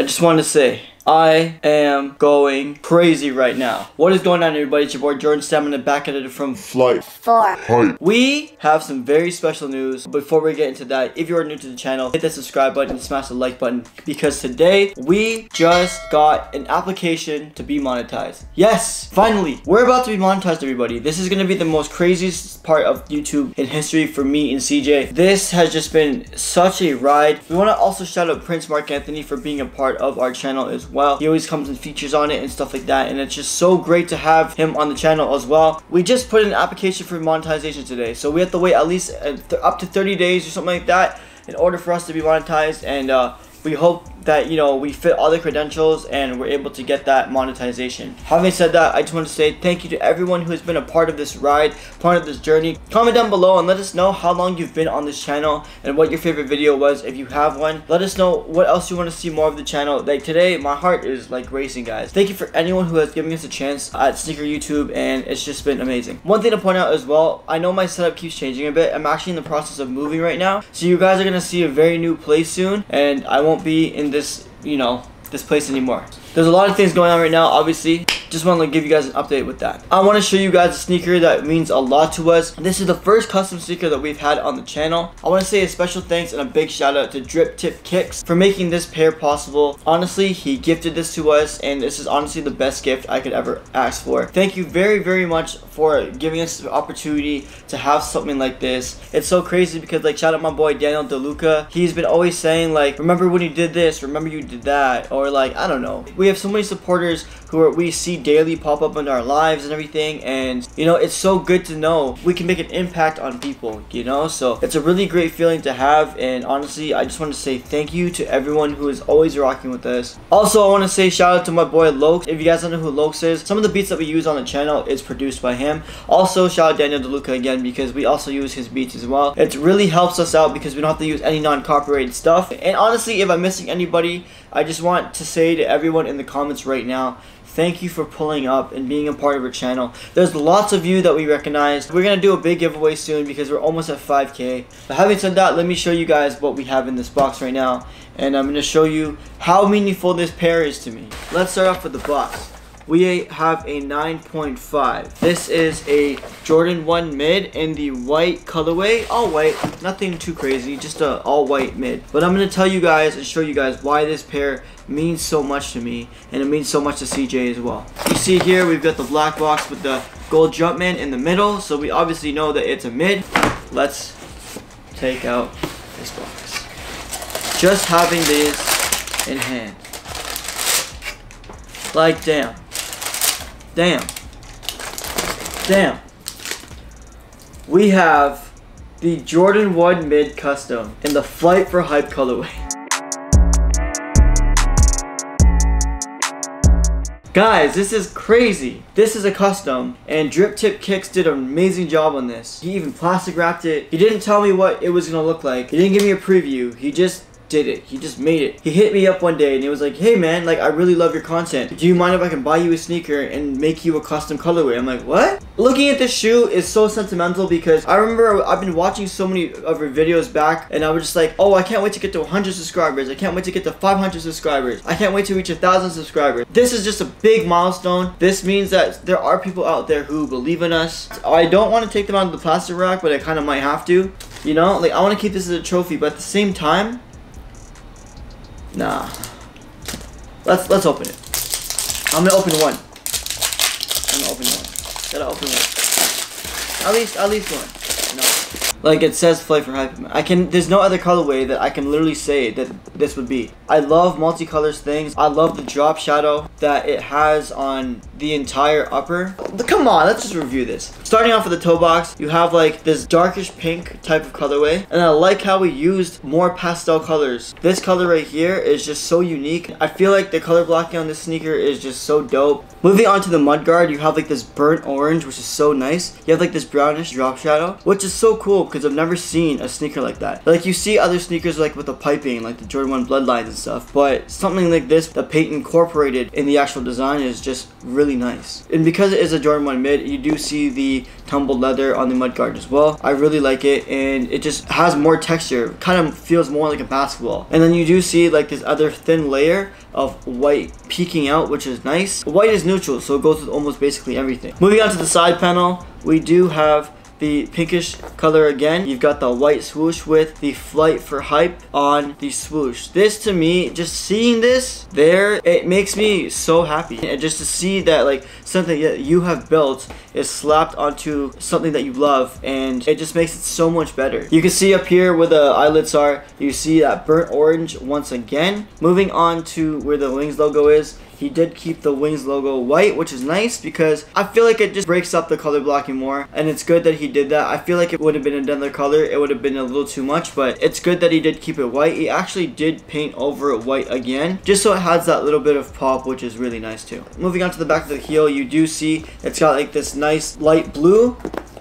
I just want to say, I am going crazy right now. What is going on, everybody? It's your boy Jordan Stamina back at it from Flight 4. Hype. We have some very special news. Before we get into that, if you are new to the channel, hit that subscribe button and smash the like button, because today we just got an application to be monetized. Yes, finally, we're about to be monetized, everybody. This is gonna be the most craziest part of YouTube in history for me and CJ. This has just been such a ride. We want to also shout out Prince Mark Anthony for being a part of our channel as well. He always comes and features on it and stuff like that, and it's just so great to have him on the channel as well. We just put in an application for monetization today, so we have to wait at least up to 30 days or something like that in order for us to be monetized, and we hope that, you know, we fit all the credentials and we're able to get that monetization. Having said that, I just want to say thank you to everyone who has been a part of this ride, part of this journey. Comment down below and let us know how long you've been on this channel and what your favorite video was if you have one. Let us know what else you want to see more of the channel. Like today, my heart is like racing, guys. Thank you for anyone who has given us a chance at Sneaker YouTube, and it's just been amazing. One thing to point out as well, I know my setup keeps changing a bit. I'm actually in the process of moving right now, so you guys are going to see a very new place soon, and I won't be in this, you know, this place anymore. There's a lot of things going on right now, obviously. Just want to give you guys an update with that. I want to show you guys a sneaker that means a lot to us. This is the first custom sneaker that we've had on the channel. I want to say a special thanks and a big shout out to Drip Tip Kicks for making this pair possible. Honestly, he gifted this to us, and this is honestly the best gift I could ever ask for. Thank you very, very much for giving us the opportunity to have something like this. It's so crazy because, like, shout out my boy Daniel DeLuca. He's been always saying, like, remember when you did this, remember you did that, or like, I don't know. We have so many supporters who we see daily pop up in our lives and everything, and you know, it's so good to know we can make an impact on people, you know. So it's a really great feeling to have, and honestly, I just want to say thank you to everyone who is always rocking with us. Also, I want to say shout out to my boy Lokes. If you guys don't know who Lokes is, some of the beats that we use on the channel is produced by him. Also, shout out Daniel DeLuca again, because we also use his beats as well. It really helps us out because we don't have to use any non-copyrighted stuff. And honestly, if I'm missing anybody, I just want to say to everyone in the comments right now, thank you for pulling up and being a part of our channel. There's lots of you that we recognize. We're going to do a big giveaway soon because we're almost at 5K. But having said that, let me show you guys what we have in this box right now. And I'm going to show you how meaningful this pair is to me. Let's start off with the box. We have a 9.5. This is a Jordan 1 mid in the white colorway. All white, nothing too crazy, just a all white mid. But I'm going to tell you guys and show you guys why this pair means so much to me, and it means so much to CJ as well. You see here, we've got the black box with the gold Jumpman in the middle, so we obviously know that it's a mid. Let's take out this box. Just having this in hand. Like, damn. Damn. Damn. We have the Jordan 1 Mid Custom in the Flight for Hype colorway. Guys, this is crazy. This is a custom, and Drip Tip Kicks did an amazing job on this. He even plastic wrapped it. He didn't tell me what it was gonna look like. He didn't give me a preview. He just did it. He just made it. He hit me up one day and he was like, hey man, like, I really love your content. Do you mind if I can buy you a sneaker and make you a custom colorway? I'm like, what? Looking at this shoe is so sentimental because I remember I've been watching so many of your videos back, and I was just like, oh, I can't wait to get to 100 subscribers. I can't wait to get to 500 subscribers. I can't wait to reach 1,000 subscribers. This is just a big milestone. This means that there are people out there who believe in us. I don't want to take them out of the plastic rack, but I kind of might have to. You know, like, I want to keep this as a trophy, but at the same time, nah. Let's open it. I'm gonna open one. I'm gonna open one. Gotta open one. At least one. No. Like it says Flight for Hype. There's no other colorway that I can literally say that this would be. I love multicolors things. I love the drop shadow that it has on the entire upper. Come on, let's just review this. Starting off with the toe box, you have like this darkish pink type of colorway, and I like how we used more pastel colors. This color right here is just so unique. I feel like the color blocking on this sneaker is just so dope. Moving on to the mudguard, you have like this burnt orange, which is so nice. You have like this brownish drop shadow, which is so cool because I've never seen a sneaker like that. Like you see other sneakers like with the piping, like the Jordan 1 bloodlines and stuff, but something like this, the paint incorporated in the actual design is just really nice. And because it is a Jordan 1 mid, you do see the tumbled leather on the mudguard as well. I really like it, and it just has more texture, kind of feels more like a basketball. And then you do see like this other thin layer of white peeking out, which is nice. White is neutral, so it goes with almost basically everything. Moving on to the side panel, we do have the pinkish color again. You've got the white swoosh with the Flight for Hype on the swoosh. This to me, just seeing this there, it makes me so happy. And just to see that like something that you have built is slapped onto something that you love, and it just makes it so much better. You can see up here where the eyelets are, you see that burnt orange once again. Moving on to where the Wings logo is, he did keep the Wings logo white, which is nice because I feel like it just breaks up the color blocking more, and it's good that he did that. I feel like it would have been another color, it would have been a little too much, but it's good that he did keep it white. He actually did paint over it white again, just so it has that little bit of pop, which is really nice too. Moving on to the back of the heel, you do see it's got like this nice light blue,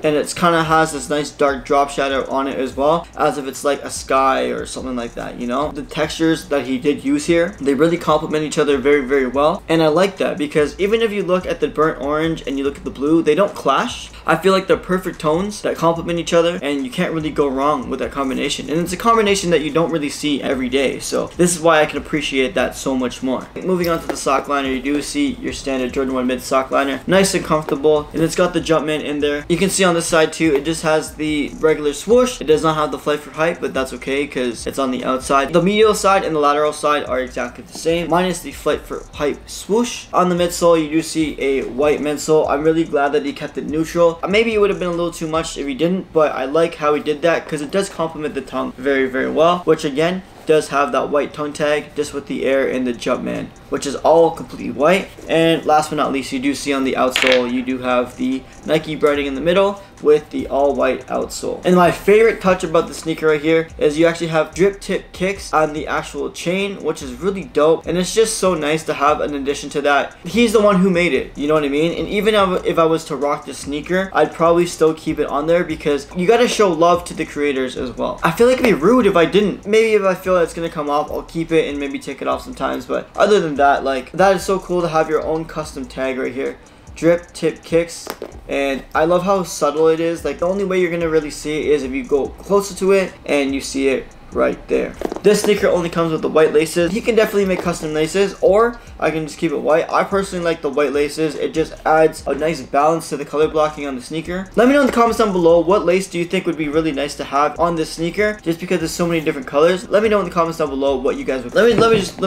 and it's kind of has this nice dark drop shadow on it as well, as if it's like a sky or something like that, you know. The textures that he did use here, they really complement each other very, very well, and I like that because even if you look at the burnt orange and you look at the blue, they don't clash. I feel like they're perfect tones that complement each other, and you can't really go wrong with that combination, and it's a combination that you don't really see every day, so this is why I can appreciate that so much more. Moving on to the sock liner, you do see your standard Jordan 1 mid sock liner, nice and comfortable, and it's got the Jumpman in there. You can see on this side too, it just has the regular swoosh. It does not have the Flight for Hype, but that's okay because it's on the outside. The medial side and the lateral side are exactly the same, minus the Flight for Hype swoosh. On the midsole, you do see a white midsole. I'm really glad that he kept it neutral. Maybe it would have been a little too much if he didn't, but I like how he did that because it does complement the tongue very, very well, which again does have that white tongue tag just with the Air and the Jumpman, which is all completely white. And last but not least, you do see on the outsole, you do have the Nike branding in the middle with the all white outsole. And my favorite touch about the sneaker right here is you actually have drip tip kicks on the actual chain, which is really dope, and it's just so nice to have an addition to that. He's the one who made it, you know what I mean? And even if I was to rock this sneaker, I'd probably still keep it on there because you gotta show love to the creators as well. I feel like it'd be rude if I didn't. Maybe if I feel like it's gonna come off, I'll keep it and maybe take it off sometimes, but other than that, like, that is so cool to have your own custom tag right here. Drip tip kicks, and I love how subtle it is. Like, the only way you're gonna really see it is if you go closer to it and you see it right there. This sneaker only comes with the white laces. He can definitely make custom laces, or I can just keep it white. I personally like the white laces. It just adds a nice balance to the color blocking on the sneaker. Let me know in the comments down below, what lace do you think would be really nice to have on this sneaker, just because there's so many different colors. Let me know in the comments down below what you guys would. Let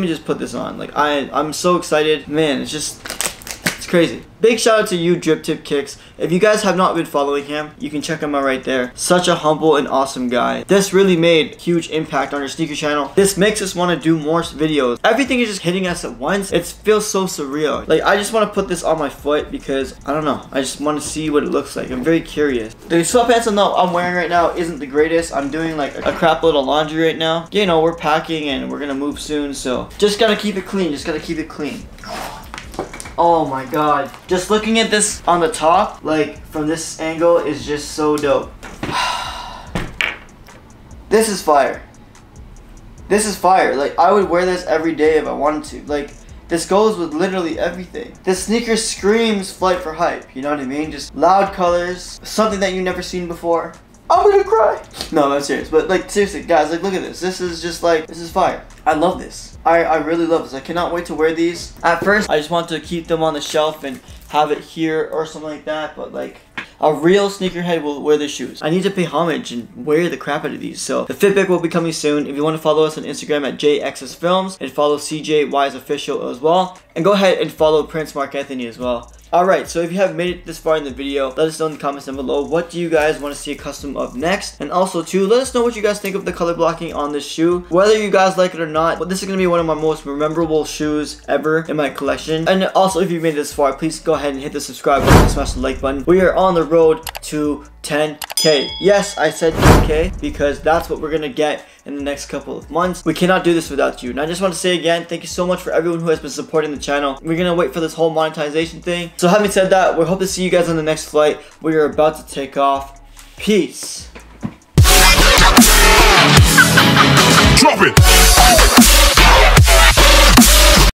me just put this on. Like, I'm so excited, man. It's crazy. Big shout out to you, Drip Tip Kicks. If you guys have not been following him, you can check him out right there. Such a humble and awesome guy. This really made huge impact on our sneaker channel. This makes us want to do more videos. Everything is just hitting us at once. It feels so surreal. Like, I just want to put this on my foot because, I don't know, I just want to see what it looks like. I'm very curious. The sweatpants I'm wearing right now isn't the greatest. I'm doing like a crap load of laundry right now. You know, we're packing and we're gonna move soon, so just gotta keep it clean. Just gotta keep it clean. Oh my god. Just looking at this on the top, like from this angle, is just so dope. This is fire. This is fire. Like, I would wear this every day if I wanted to. Like, this goes with literally everything. This sneaker screams Flight for Hype. You know what I mean? Just loud colors, something that you've never seen before. I'm gonna cry. No, I'm serious. But like, seriously, guys, like, look at this. This is just like, this is fire. I love this. I really love this. I cannot wait to wear these. At first, I just want to keep them on the shelf and have it here or something like that. But like, a real sneakerhead will wear the shoes. I need to pay homage and wear the crap out of these. So the Fitbit will be coming soon. If you want to follow us on Instagram at JXSFilms and follow CJY's official as well. And go ahead and follow Prince Mark Anthony as well. Alright, so if you have made it this far in the video, let us know in the comments down below, what do you guys want to see a custom of next? And also too, let us know what you guys think of the color blocking on this shoe. Whether you guys like it or not, but this is going to be one of my most memorable shoes ever in my collection. And also, if you made it this far, please go ahead and hit the subscribe button and smash the like button. We are on the road to 10K. Yes, I said 10K because that's what we're going to get in the next couple of months. We cannot do this without you. And I just want to say again, thank you so much for everyone who has been supporting the channel. We're going to wait for this whole monetization thing. So having said that, we hope to see you guys on the next flight. We are about to take off. Peace.